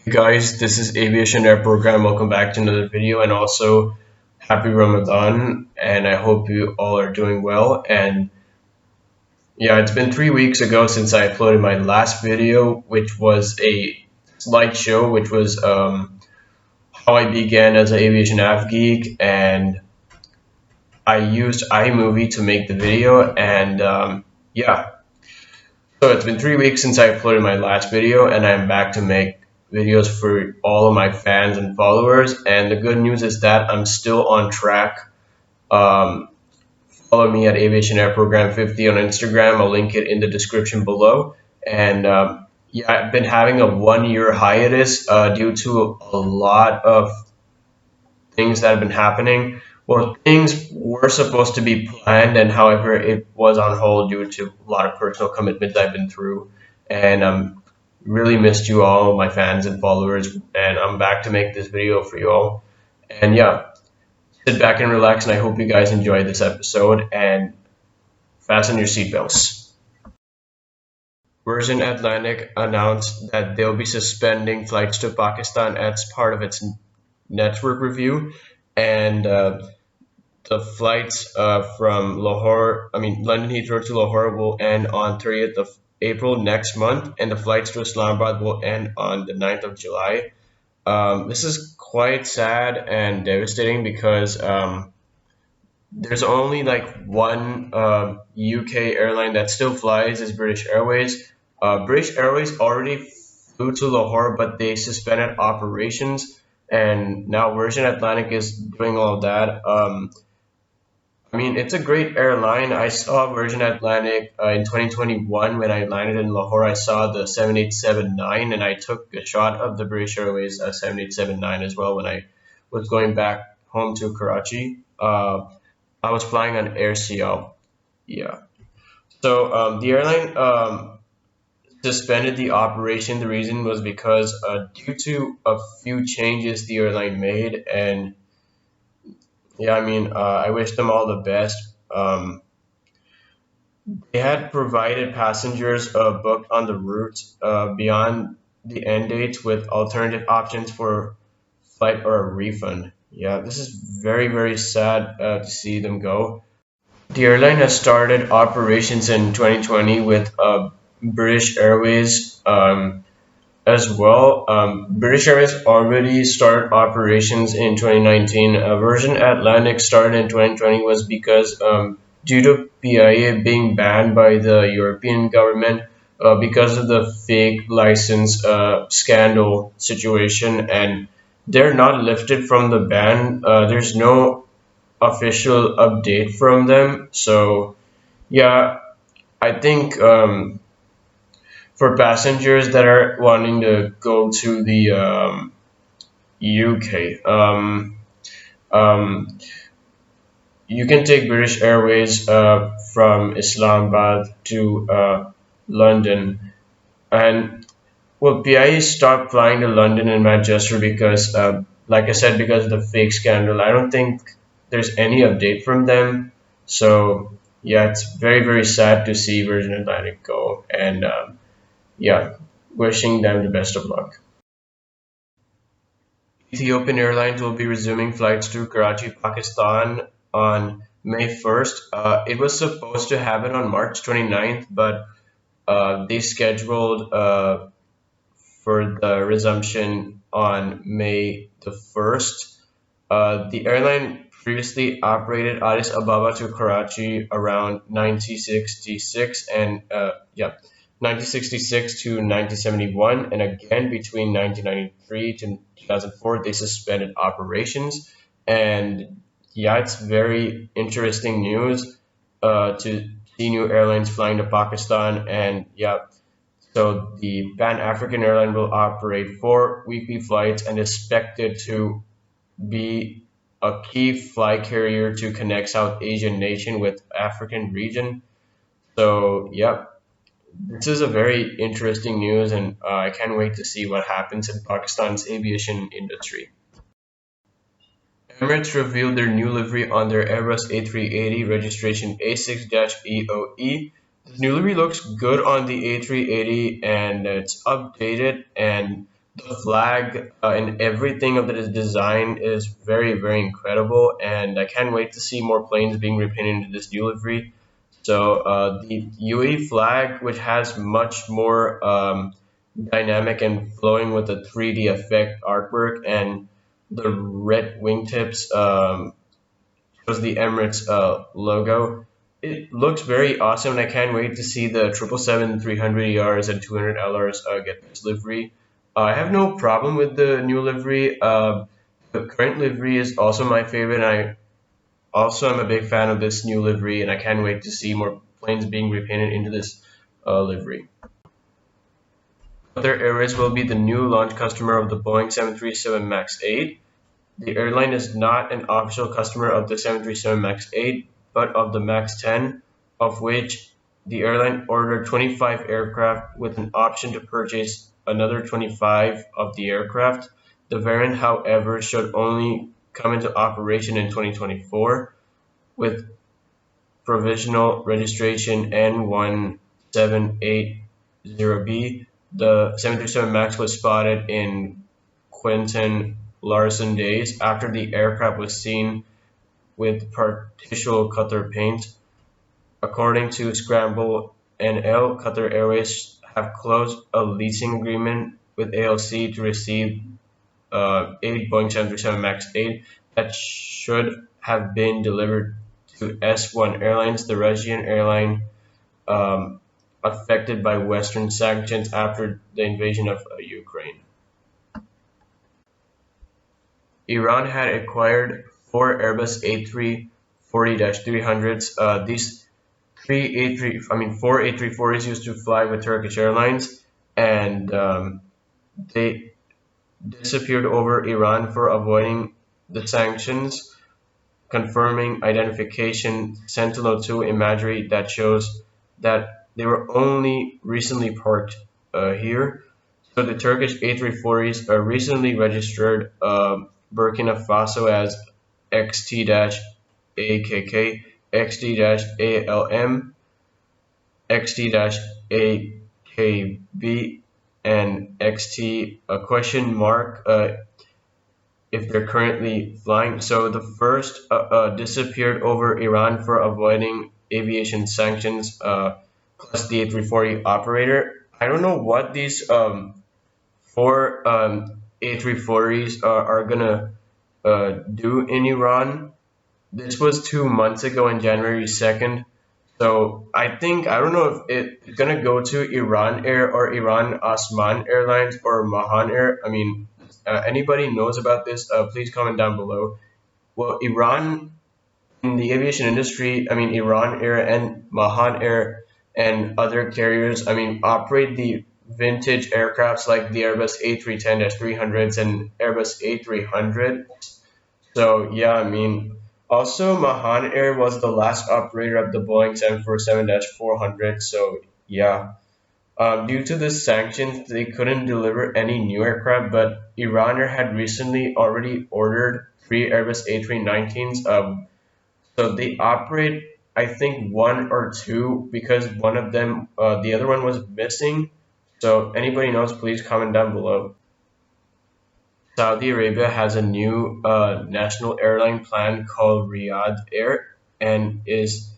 Hey guys, this is Aviation Air program. Welcome back to another video, and also happy Ramadan. And I hope you all are doing well. And yeah, it's been 3 weeks ago since I uploaded my last video, which was a slideshow, which was how I began as an aviation av geek, and I used iMovie to make the video. And yeah, so it's been 3 weeks since I uploaded my last video, and I'm back to make videos for all of my fans and followers. And the good news is that I'm still on track. Um, Follow me at Aviation Air Program 50 on Instagram. I'll link it in the description below. And yeah, I've been having a 1 year hiatus due to a lot of things that have been happening. Well, things were supposed to be planned, and however, it was on hold due to a lot of personal commitments I've been through. And really missed you all, my fans and followers. And I'm back to make this video for you all. And yeah, sit back and relax. And I hope you guys enjoyed this episode. And fasten your seatbelts. Virgin Atlantic announced that they'll be suspending flights to Pakistan as part of its network review, and the flights from London Heathrow to Lahore will end on 30th of April next month, and the flights to Islamabad will end on the 9th of July. This is quite sad and devastating because there's only like one UK airline that still flies is British Airways. British Airways already flew to Lahore, but they suspended operations, and now Virgin Atlantic is doing all that. It's a great airline. I saw Virgin Atlantic in 2021 when I landed in Lahore. I saw the 7879, and I took a shot of the British Airways 7879 as well when I was going back home to Karachi. I was flying on AirCL. Yeah. So the airline suspended the operation. The reason was because due to a few changes the airline made, and yeah, I wish them all the best. They had provided passengers booked on the route beyond the end dates with alternative options for flight or a refund. Yeah, this is very, very sad to see them go. The airline has started operations in 2020 with British Airways as well. British Airways already started operations in 2019. Virgin Atlantic started in 2020 was because due to PIA being banned by the European government because of the fake license scandal situation, and they're not lifted from the ban. There's no official update from them. So yeah, I think for passengers that are wanting to go to the UK, um, you can take British Airways from Islamabad to London, and well, PIE stopped flying to London and Manchester because, like I said, because of the fake scandal. I don't think there's any update from them. So yeah, it's very, very sad to see Virgin Atlantic go, and yeah, wishing them the best of luck. Ethiopian Airlines will be resuming flights to Karachi, Pakistan on May 1st. It was supposed to happen on March 29th, but they scheduled for the resumption on May the 1st. The airline previously operated Addis Ababa to Karachi around 1966 and 1966 to 1971, and again between 1993 to 2004 they suspended operations. And yeah, it's very interesting news to see new airlines flying to Pakistan. And yeah, so the Pan African airline will operate 4 weekly flights and is expected to be a key fly carrier to connect South Asian nation with African region. So, yep, this is a very interesting news, and I can't wait to see what happens in Pakistan's aviation industry. Emirates revealed their new livery on their Airbus A380 registration A6-EOE. The new livery looks good on the A380, and it's updated, and The flag and everything of the design is very, very incredible, and I can't wait to see more planes being repainted into this new livery. So the UAE flag, which has much more dynamic and flowing with the 3D effect artwork, and the red wingtips shows the Emirates logo. It looks very awesome, and I can't wait to see the 777-300ERs and 200LRs get this livery. I have no problem with the new livery. The current livery is also my favorite, and I also am a big fan of this new livery, and I can't wait to see more planes being repainted into this livery. Qatar Airways will be the new launch customer of the Boeing 737 MAX 8. The airline is not an official customer of the 737 MAX 8, but of the MAX 10, of which the airline ordered 25 aircraft with an option to purchase another 25 of the aircraft. The variant, however, should only come into operation in 2024 with provisional registration N1780B. The 737 MAX was spotted in Quentin Larson days after the aircraft was seen with partial Qatar paint. According to Scramble NL, Qatar Airways have closed a leasing agreement with ALC to receive 8 Boeing 737 MAX 8 that should have been delivered to S1 Airlines, the Russian airline um, affected by Western sanctions after the invasion of Ukraine. Iran had acquired four Airbus A340-300s. These four A340s used to fly with Turkish Airlines, and they disappeared over Iran for avoiding the sanctions, confirming identification Sentinel-2 imagery that shows that they were only recently parked here. So the Turkish A340s are recently registered Burkina Faso as XT-AKK, XT-ALM, XT-AKB, and XT a question mark if they're currently flying. So the first disappeared over Iran for avoiding aviation sanctions, plus the A340 operator. I don't know what these four A340s are gonna do in Iran. This was 2 months ago on January 2nd. So I don't know if it's gonna go to Iran Air or Iran Osman Airlines or Mahan Air. I mean, anybody knows about this? Please comment down below. Well, Iran in the aviation industry, I mean, Iran Air and Mahan Air and other carriers, I mean, operate the vintage aircrafts like the Airbus A310-300s and Airbus A300. So yeah, I mean, also Mahan Air was the last operator of the Boeing 747-400. So yeah, due to the sanctions, they couldn't deliver any new aircraft, but Iran Air had recently already ordered three Airbus A319s. So they operate, I think, one or two because one of them, the other one was missing. So anybody knows, please comment down below. Saudi Arabia has a new national airline plan called Riyadh Air and is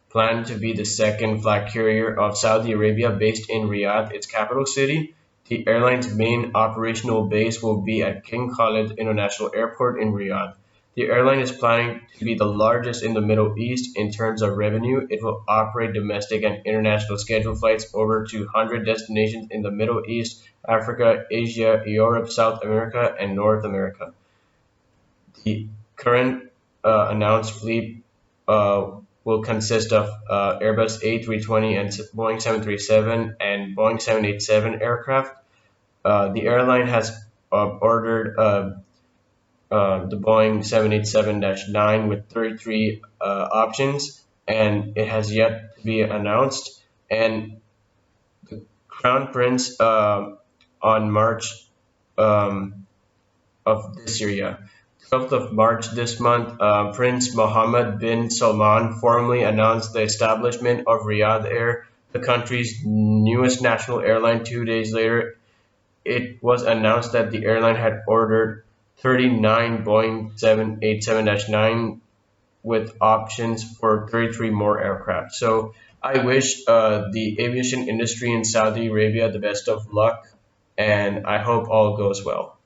planned to be the second flag carrier of Saudi Arabia based in Riyadh, its capital city. The airline's main operational base will be at King Khalid International Airport in Riyadh. The airline is planning to be the largest in the Middle East in terms of revenue. It will operate domestic and international scheduled flights over 200 destinations in the Middle East, Africa, Asia, Europe, South America, and North America. The current announced fleet will consist of Airbus A320 and Boeing 737 and Boeing 787 aircraft. The airline has ordered the Boeing 787-9 with 33 options, and it has yet to be announced. And the Crown Prince on March of this year, yeah, 12th of March this month, Prince Mohammed bin Salman formally announced the establishment of Riyadh Air, the country's newest national airline. 2 days later, it was announced that the airline had ordered 39 Boeing 787-9 with options for 33 more aircraft. So I wish the aviation industry in Saudi Arabia the best of luck, and I hope all goes well.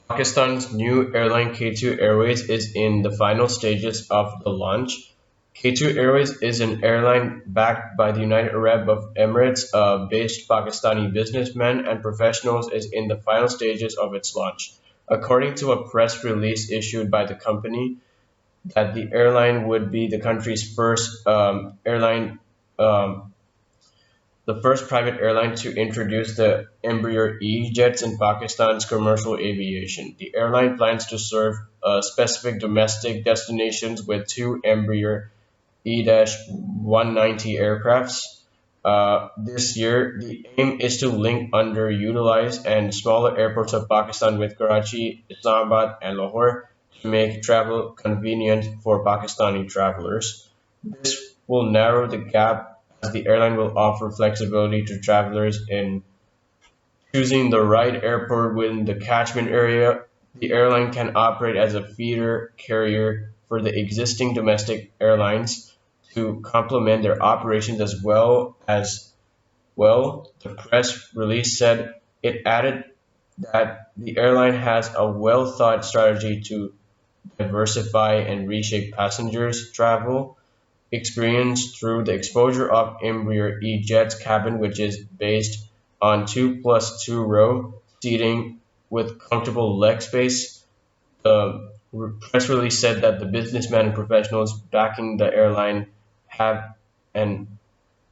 Pakistan's new airline K2 Airways is in the final stages of the launch. K2 Airways is an airline backed by the United Arab Emirates. Based Pakistani businessmen and professionals is in the final stages of its launch. According to a press release issued by the company, that the airline would be the country's first airline, um, the first private airline to introduce the Embraer E jets in Pakistan's commercial aviation. The airline plans to serve specific domestic destinations with two Embraer E-190 aircrafts. This year, the aim is to link underutilized and smaller airports of Pakistan with Karachi, Islamabad, and Lahore to make travel convenient for Pakistani travelers. This will narrow the gap as the airline will offer flexibility to travelers in choosing the right airport within the catchment area. The airline can operate as a feeder carrier for the existing domestic airlines to complement their operations as well as well. The press release said it added that the airline has a well thought strategy to diversify and reshape passengers' travel experience through the exposure of Embraer E-Jet's cabin, which is based on 2+2 row seating with comfortable leg space. The press release said that the businessmen and professionals backing the airline have an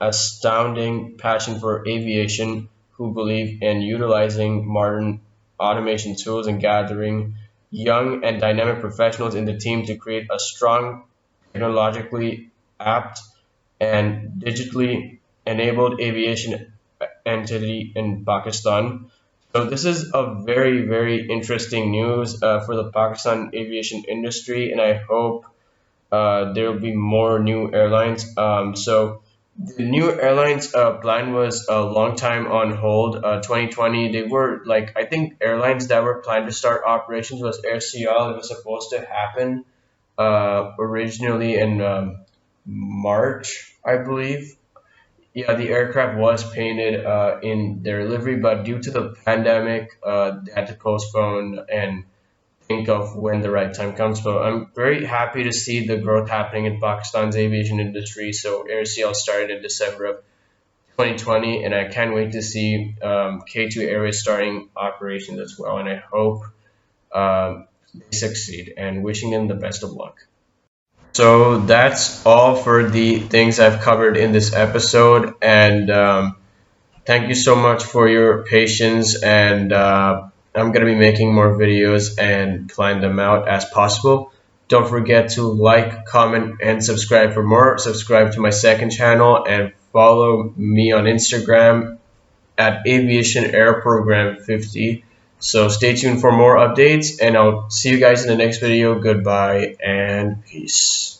astounding passion for aviation who believe in utilizing modern automation tools and gathering young and dynamic professionals in the team to create a strong, technologically apt, and digitally enabled aviation entity in Pakistan. So this is a very, very interesting news for the Pakistan aviation industry, and I hope there will be more new airlines. So the new airlines plan was a long time on hold. 2020, they were like I think airlines that were planned to start operations was AirCL. It was supposed to happen originally in March, I believe. Yeah, the aircraft was painted in their livery, but due to the pandemic, they had to postpone and think of when the right time comes. But I'm very happy to see the growth happening in Pakistan's aviation industry. So AirCL started in December of 2020, and I can't wait to see K2 Airways starting operations as well. And I hope they succeed and wishing them the best of luck. So that's all for the things I've covered in this episode, and thank you so much for your patience. And I'm gonna be making more videos and plan them out as possible. Don't forget to like, comment, and subscribe for more. Subscribe to my second channel and follow me on Instagram at Aviation Air Program 50. So stay tuned for more updates, and I'll see you guys in the next video. Goodbye and peace.